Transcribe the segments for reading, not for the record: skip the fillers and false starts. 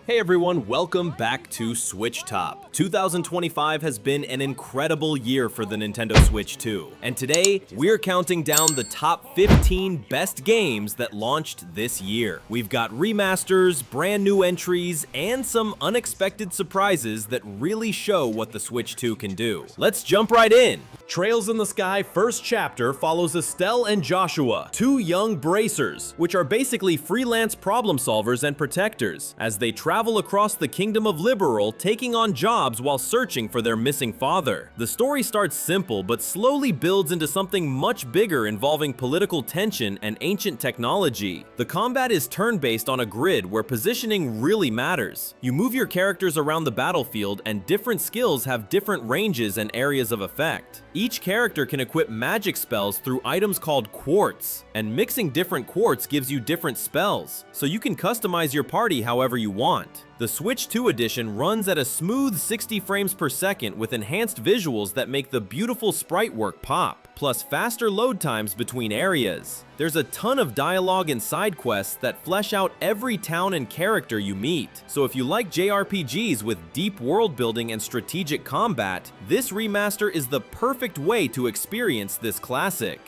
Hey everyone, welcome back to SwitchTop. 2025 has been an incredible year for the Nintendo Switch 2, and today we're counting down the top 15 best games that launched this year. We've got remasters, brand new entries, and some unexpected surprises that really show what the Switch 2 can do. Let's jump right in! Trails in the Sky first chapter follows Estelle and Joshua, two young bracers, which are basically freelance problem solvers and protectors, as they travel across the Kingdom of Liberal, taking on jobs while searching for their missing father. The story starts simple, but slowly builds into something much bigger involving political tension and ancient technology. The combat is turn-based on a grid where positioning really matters. You move your characters around the battlefield, and different skills have different ranges and areas of effect. Each character can equip magic spells through items called quartz, and mixing different quartz gives you different spells, so you can customize your party however you want. The Switch 2 edition runs at a smooth 60 frames per second with enhanced visuals that make the beautiful sprite work pop, plus faster load times between areas. There's a ton of dialogue and side quests that flesh out every town and character you meet, so if you like JRPGs with deep world building and strategic combat, this remaster is the perfect way to experience this classic.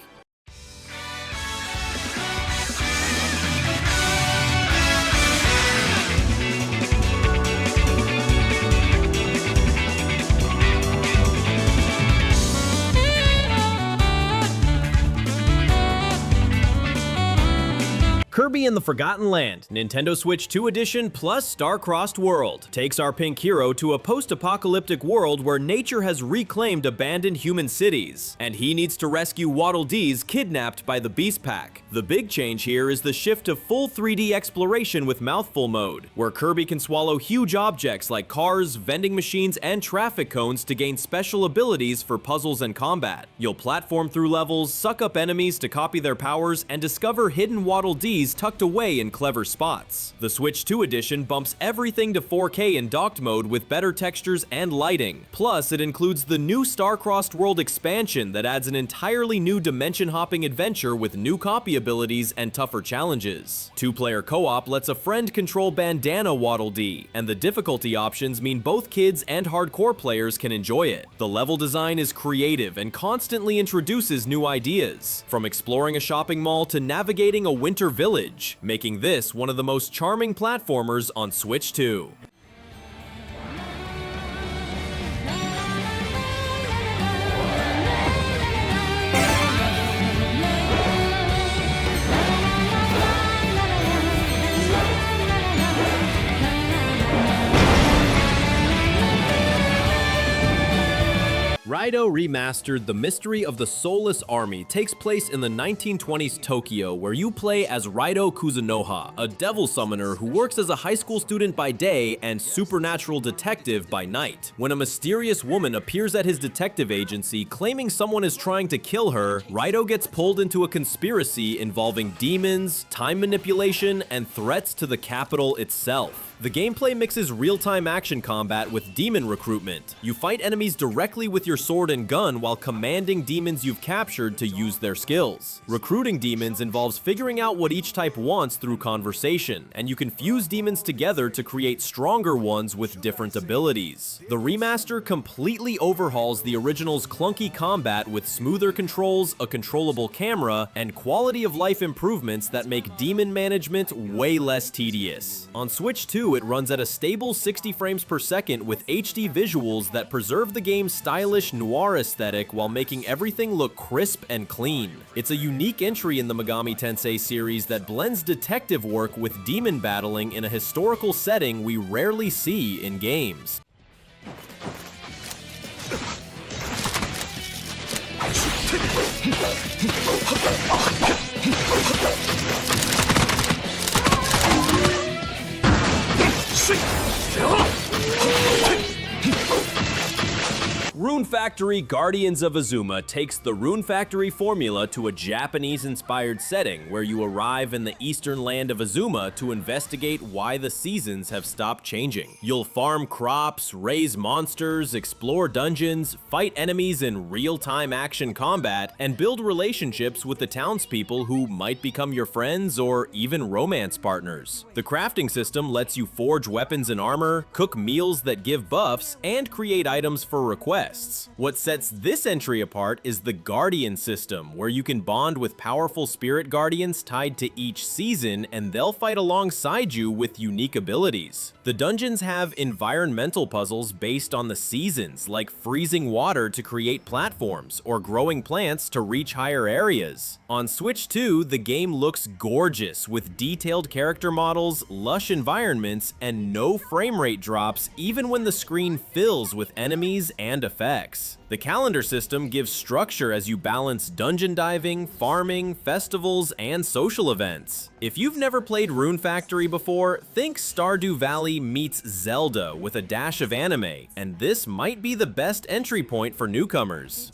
Kirby and the Forgotten Land, Nintendo Switch 2 Edition plus Star-Crossed World, takes our pink hero to a post-apocalyptic world where nature has reclaimed abandoned human cities, and he needs to rescue Waddle Dees kidnapped by the Beast Pack. The big change here is the shift to full 3D exploration with Mouthful Mode, where Kirby can swallow huge objects like cars, vending machines, and traffic cones to gain special abilities for puzzles and combat. You'll platform through levels, suck up enemies to copy their powers, and discover hidden Waddle Dees tucked away in clever spots. The Switch 2 edition bumps everything to 4K in docked mode with better textures and lighting. Plus, it includes the new Star-Crossed World expansion that adds an entirely new dimension-hopping adventure with new copy abilities and tougher challenges. Two-player co-op lets a friend control Bandana Waddle Dee, and the difficulty options mean both kids and hardcore players can enjoy it. The level design is creative and constantly introduces new ideas, from exploring a shopping mall to navigating a winter village, making this one of the most charming platformers on Switch 2. Raidou Remastered: The Mystery of the Soulless Army takes place in the 1920s Tokyo, where you play as Raidou Kuzunoha, a devil summoner who works as a high school student by day and supernatural detective by night. When a mysterious woman appears at his detective agency claiming someone is trying to kill her, Raidou gets pulled into a conspiracy involving demons, time manipulation, and threats to the capital itself. The gameplay mixes real-time action combat with demon recruitment. You fight enemies directly with your sword and gun while commanding demons you've captured to use their skills. Recruiting demons involves figuring out what each type wants through conversation, and you can fuse demons together to create stronger ones with different abilities. The remaster completely overhauls the original's clunky combat with smoother controls, a controllable camera, and quality of life improvements that make demon management way less tedious. On Switch 2, it runs at a stable 60 frames per second with HD visuals that preserve the game's stylish noir aesthetic while making everything look crisp and clean. It's a unique entry in the Megami Tensei series that blends detective work with demon battling in a historical setting we rarely see in games. Rune Rune Factory Guardians of Azuma takes the Rune Factory formula to a Japanese-inspired setting where you arrive in the eastern land of Azuma to investigate why the seasons have stopped changing. You'll farm crops, raise monsters, explore dungeons, fight enemies in real-time action combat, and build relationships with the townspeople who might become your friends or even romance partners. The crafting system lets you forge weapons and armor, cook meals that give buffs, and create items for requests. What sets this entry apart is the Guardian system, where you can bond with powerful spirit guardians tied to each season, and they'll fight alongside you with unique abilities. The dungeons have environmental puzzles based on the seasons, like freezing water to create platforms or growing plants to reach higher areas. On Switch 2, the game looks gorgeous with detailed character models, lush environments, and no frame rate drops even when the screen fills with enemies and effects. The calendar system gives structure as you balance dungeon diving, farming, festivals, and social events. If you've never played Rune Factory before, think Stardew Valley meets Zelda with a dash of anime, and this might be the best entry point for newcomers.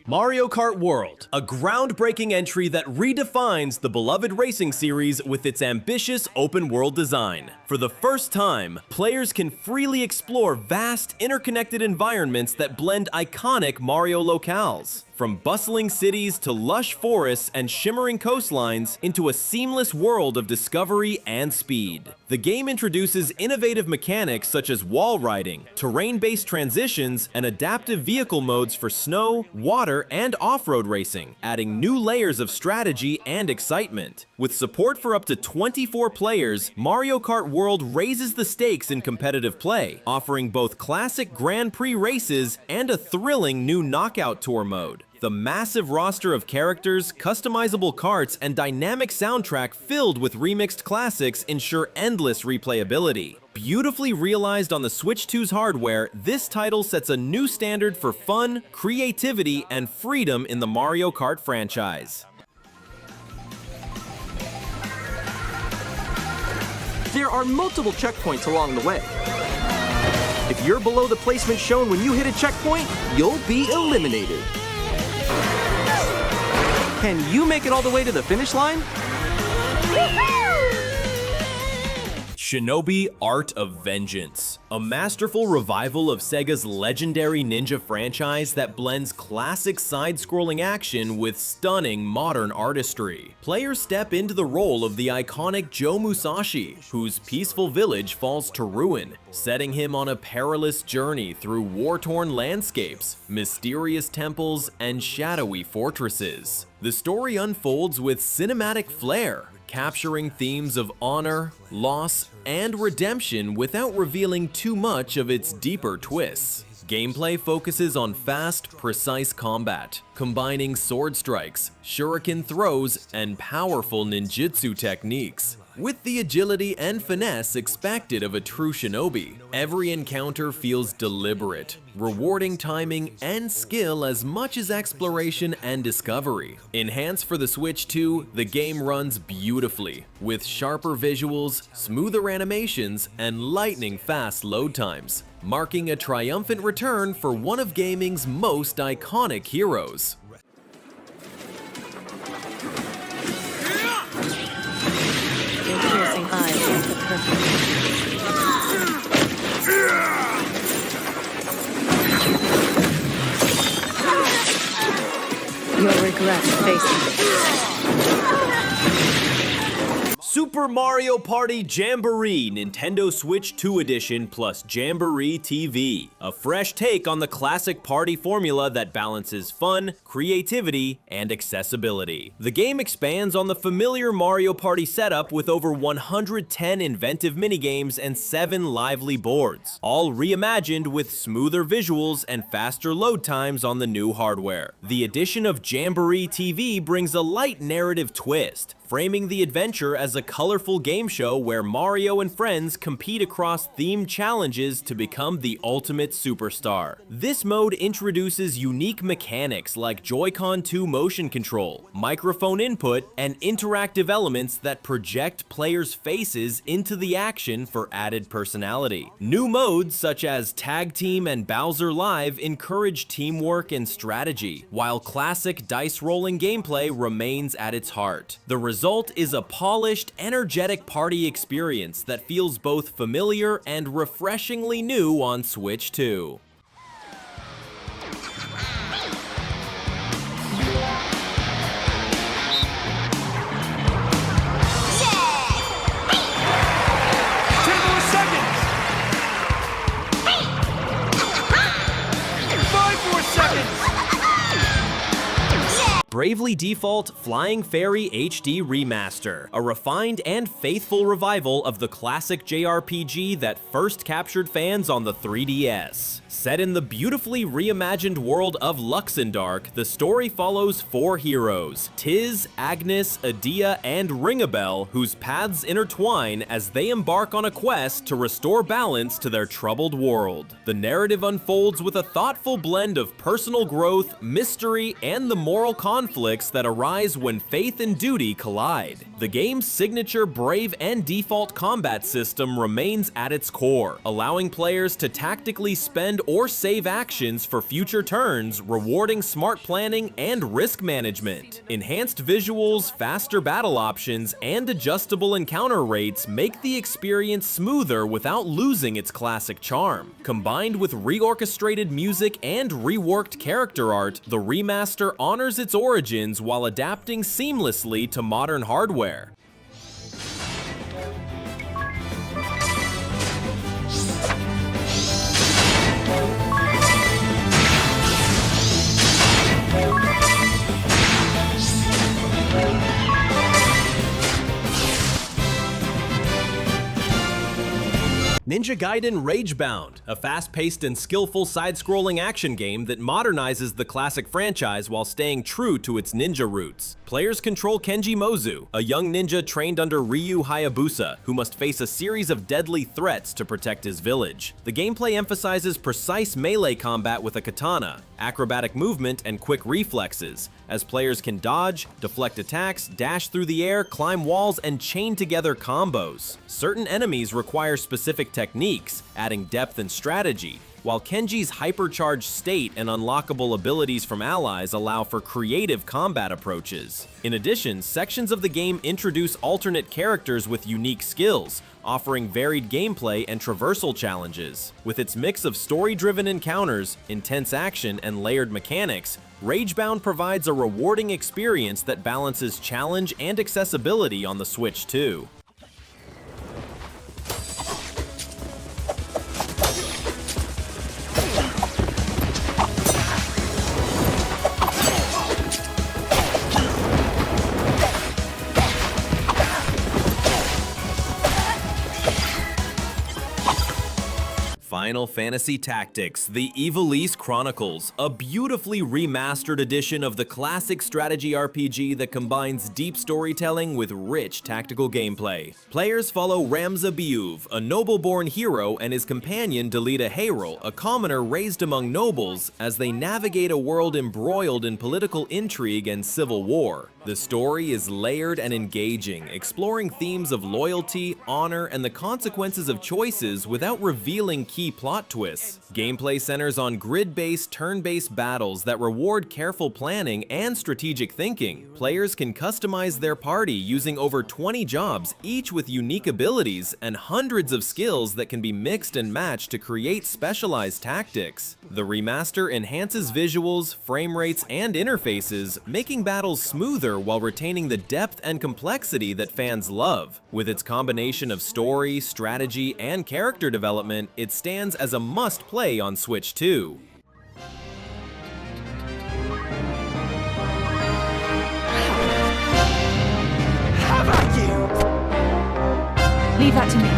Mario Kart World, a groundbreaking entry that redefines the beloved racing series with its ambitious open-world design. For the first time, players can freely explore vast, interconnected environments that blend iconic Mario locales. From bustling cities to lush forests and shimmering coastlines into a seamless world of discovery and speed. The game introduces innovative mechanics such as wall riding, terrain-based transitions, and adaptive vehicle modes for snow, water, and off-road racing, adding new layers of strategy and excitement. With support for up to 24 players, Mario Kart World raises the stakes in competitive play, offering both classic Grand Prix races and a thrilling new Knockout Tour mode. The massive roster of characters, customizable karts, and dynamic soundtrack filled with remixed classics ensure endless replayability. Beautifully realized on the Switch 2's hardware, this title sets a new standard for fun, creativity, and freedom in the Mario Kart franchise. There are multiple checkpoints along the way. If you're below the placement shown when you hit a checkpoint, you'll be eliminated. Can you make it all the way to the finish line? Shinobi Art of Vengeance, a masterful revival of Sega's legendary ninja franchise that blends classic side-scrolling action with stunning modern artistry. Players step into the role of the iconic Joe Musashi, whose peaceful village falls to ruin, setting him on a perilous journey through war-torn landscapes, mysterious temples, and shadowy fortresses. The story unfolds with cinematic flair, capturing themes of honor, loss, and redemption without revealing too much of its deeper twists. Gameplay focuses on fast, precise combat, combining sword strikes, shuriken throws, and powerful ninjutsu techniques. With the agility and finesse expected of a true shinobi, every encounter feels deliberate, rewarding timing and skill as much as exploration and discovery. Enhanced for the Switch 2, the game runs beautifully, with sharper visuals, smoother animations, and lightning-fast load times, marking a triumphant return for one of gaming's most iconic heroes. Piercing eyes make the perfect. You'll regret facing it. Super Mario Party Jamboree Nintendo Switch 2 Edition plus Jamboree TV. A fresh take on the classic party formula that balances fun, creativity, and accessibility. The game expands on the familiar Mario Party setup with over 110 inventive minigames and 7 lively boards, all reimagined with smoother visuals and faster load times on the new hardware. The addition of Jamboree TV brings a light narrative twist, framing the adventure as a colorful game show where Mario and friends compete across themed challenges to become the ultimate superstar. This mode introduces unique mechanics like Joy-Con 2 motion control, microphone input, and interactive elements that project players' faces into the action for added personality. New modes such as Tag Team and Bowser Live encourage teamwork and strategy, while classic dice rolling gameplay remains at its heart. The result is a polished, energetic party experience that feels both familiar and refreshingly new on Switch 2. Bravely Default Flying Fairy HD Remaster, a refined and faithful revival of the classic JRPG that first captured fans on the 3DS. Set in the beautifully reimagined world of Luxendark, the story follows 4 heroes, Tiz, Agnes, Adia, and Ringabel, whose paths intertwine as they embark on a quest to restore balance to their troubled world. The narrative unfolds with a thoughtful blend of personal growth, mystery, and the moral conflicts that arise when faith and duty collide. The game's signature Brave and Default combat system remains at its core, allowing players to tactically spend or save actions for future turns, rewarding smart planning and risk management. Enhanced visuals, faster battle options, and adjustable encounter rates make the experience smoother without losing its classic charm. Combined with reorchestrated music and reworked character art, the remaster honors its origins while adapting seamlessly to modern hardware. Ninja Gaiden Ragebound, a fast-paced and skillful side-scrolling action game that modernizes the classic franchise while staying true to its ninja roots. Players control Kenji Mozu, a young ninja trained under Ryu Hayabusa, who must face a series of deadly threats to protect his village. The gameplay emphasizes precise melee combat with a katana, acrobatic movement, and quick reflexes, as players can dodge, deflect attacks, dash through the air, climb walls, and chain together combos. Certain enemies require specific techniques, adding depth and strategy, while Kenji's hypercharged state and unlockable abilities from allies allow for creative combat approaches. In addition, sections of the game introduce alternate characters with unique skills, offering varied gameplay and traversal challenges. With its mix of story-driven encounters, intense action, and layered mechanics, Ragebound provides a rewarding experience that balances challenge and accessibility on the Switch 2. Final Fantasy Tactics: The Ivalice Chronicles, a beautifully remastered edition of the classic strategy RPG that combines deep storytelling with rich tactical gameplay. Players follow Ramza Biuv, a noble-born hero, and his companion Delita Hayrel, a commoner raised among nobles, as they navigate a world embroiled in political intrigue and civil war. The story is layered and engaging, exploring themes of loyalty, honor, and the consequences of choices without revealing key plot twists. Gameplay centers on grid-based, turn-based battles that reward careful planning and strategic thinking. Players can customize their party using over 20 jobs, each with unique abilities and hundreds of skills that can be mixed and matched to create specialized tactics. The remaster enhances visuals, frame rates, and interfaces, making battles smoother while retaining the depth and complexity that fans love. With its combination of story, strategy, and character development, it stands as a must-play on Switch 2. How about you? Leave that to me.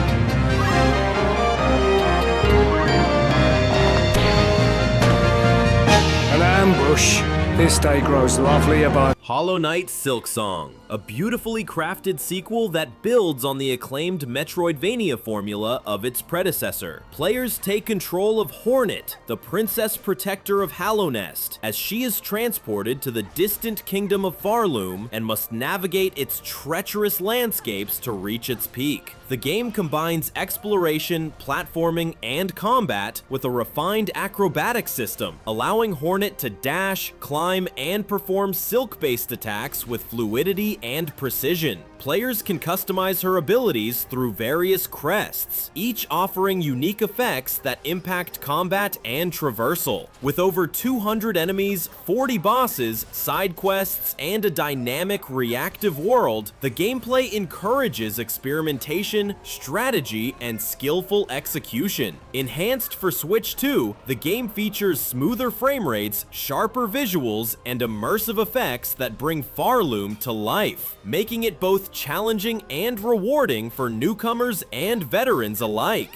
An ambush. This day grows lovelier by... Hollow Knight Silksong, a beautifully crafted sequel that builds on the acclaimed Metroidvania formula of its predecessor. Players take control of Hornet, the princess protector of Hallownest, as she is transported to the distant kingdom of Farloom and must navigate its treacherous landscapes to reach its peak. The game combines exploration, platforming, and combat with a refined acrobatics system, allowing Hornet to dash, climb, and perform silk-based attacks with fluidity and precision. Players can customize her abilities through various crests, each offering unique effects that impact combat and traversal. With over 200 enemies, 40 bosses, side quests, and a dynamic, reactive world, the gameplay encourages experimentation, strategy, and skillful execution. Enhanced for Switch 2, the game features smoother frame rates, sharper visuals, and immersive effects that bring Farloom to life, making it both challenging and rewarding for newcomers and veterans alike.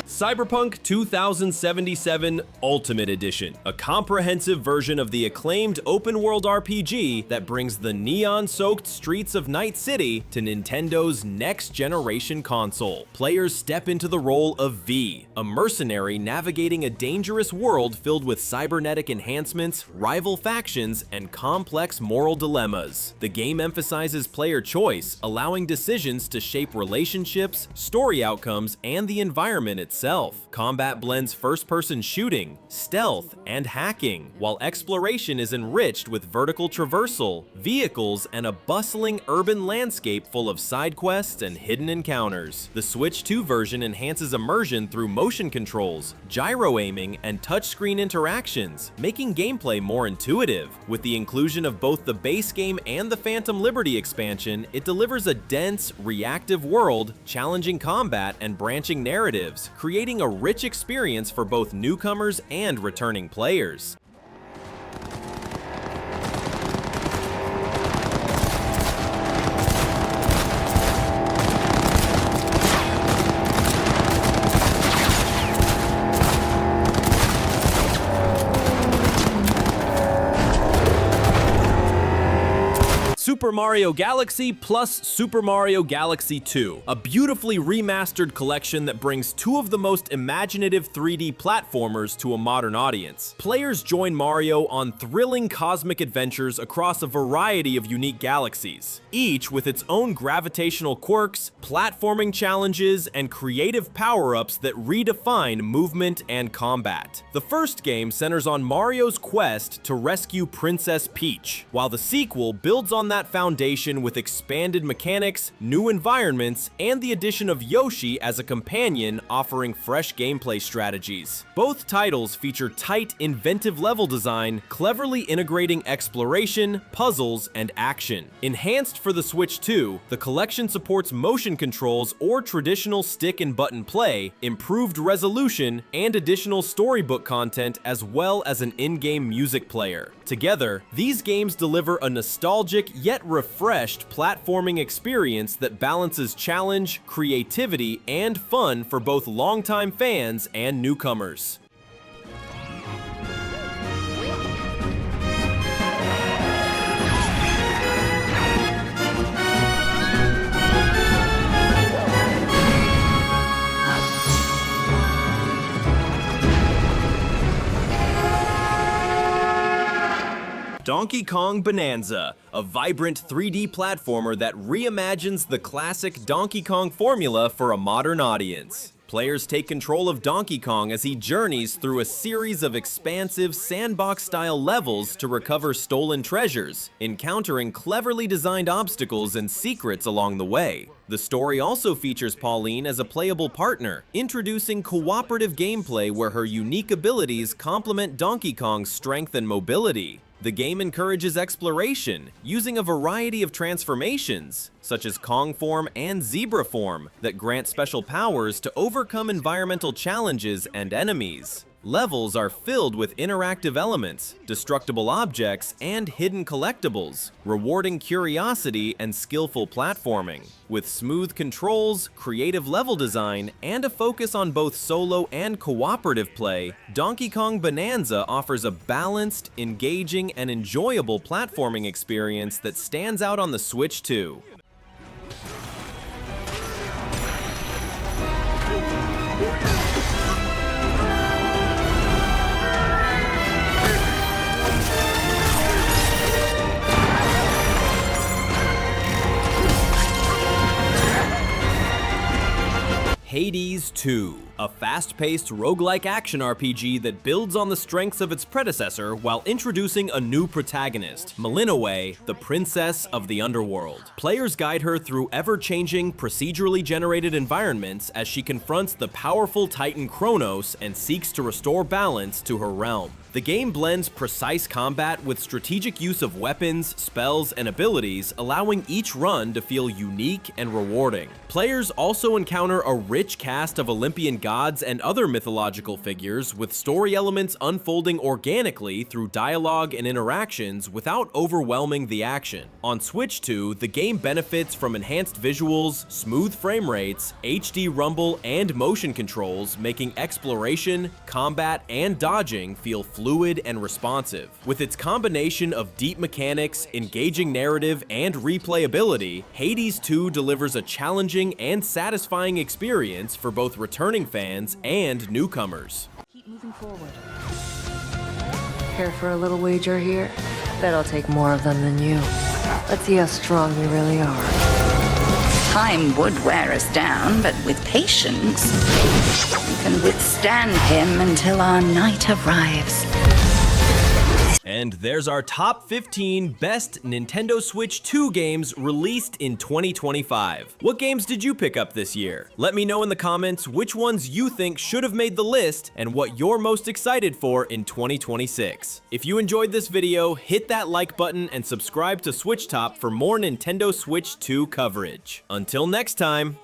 Cyberpunk 2077 Ultimate Edition, a comprehensive version of the acclaimed open-world RPG that brings the neon-soaked streets of Night City to Nintendo's next-generation console. Players step into the role of V, a mercenary navigating a dangerous world filled with cybernetic enhancements, rival factions, and complex moral dilemmas. The game emphasizes player choice, allowing decisions to shape relationships, story outcomes, and the environment itself. Combat blends first-person shooting, stealth, and hacking, while exploration is enriched with vertical traversal, vehicles, and a bustling urban landscape full of side quests and hidden encounters. The Switch 2 version enhances immersion through motion controls, gyro aiming, and touchscreen interactions, making gameplay more intuitive. With the inclusion of both the base game and the Phantom Liberty expansion, it delivers a dense, reactive world, challenging combat, and branching narratives, creating a rich experience for both newcomers and returning players. Super Mario Galaxy plus Super Mario Galaxy 2, a beautifully remastered collection that brings two of the most imaginative 3D platformers to a modern audience. Players join Mario on thrilling cosmic adventures across a variety of unique galaxies, each with its own gravitational quirks, platforming challenges, and creative power-ups that redefine movement and combat. The first game centers on Mario's quest to rescue Princess Peach, while the sequel builds on that foundation with expanded mechanics, new environments, and the addition of Yoshi as a companion, offering fresh gameplay strategies. Both titles feature tight, inventive level design, cleverly integrating exploration, puzzles, and action. Enhanced for the Switch 2, the collection supports motion controls or traditional stick and button play, improved resolution, and additional storybook content, as well as an in-game music player. Together, these games deliver a nostalgic yet refreshed platforming experience that balances challenge, creativity, and fun for both longtime fans and newcomers. Donkey Kong Bananza, a vibrant 3D platformer that reimagines the classic Donkey Kong formula for a modern audience. Players take control of Donkey Kong as he journeys through a series of expansive sandbox-style levels to recover stolen treasures, encountering cleverly designed obstacles and secrets along the way. The story also features Pauline as a playable partner, introducing cooperative gameplay where her unique abilities complement Donkey Kong's strength and mobility. The game encourages exploration, using a variety of transformations, such as Kong form and Zebra form, that grant special powers to overcome environmental challenges and enemies. Levels are filled with interactive elements, destructible objects, and hidden collectibles, rewarding curiosity and skillful platforming. With smooth controls, creative level design, and a focus on both solo and cooperative play, Donkey Kong Bananza offers a balanced, engaging, and enjoyable platforming experience that stands out on the Switch 2. Hades 2, a fast-paced roguelike action RPG that builds on the strengths of its predecessor while introducing a new protagonist, Malinoe, the princess of the underworld. Players guide her through ever-changing, procedurally generated environments as she confronts the powerful titan Kronos and seeks to restore balance to her realm. The game blends precise combat with strategic use of weapons, spells, and abilities, allowing each run to feel unique and rewarding. Players also encounter a rich cast of Olympian gods and other mythological figures, with story elements unfolding organically through dialogue and interactions without overwhelming the action. On Switch 2, the game benefits from enhanced visuals, smooth frame rates, HD rumble, and motion controls, making exploration, combat, and dodging feel fluid and responsive. With its combination of deep mechanics, engaging narrative, and replayability, Hades 2 delivers a challenging and satisfying experience for both returning fans and newcomers. Keep moving forward. Care for a little wager here? Bet I'll take more of them than you. Let's see how strong you really are. Time would wear us down, but with patience, we can withstand him until our night arrives. And there's our top 15 best Nintendo Switch 2 games released in 2025. What games did you pick up this year? Let me know in the comments which ones you think should have made the list and what you're most excited for in 2026. If you enjoyed this video, hit that like button and subscribe to SwitchTop for more Nintendo Switch 2 coverage. Until next time.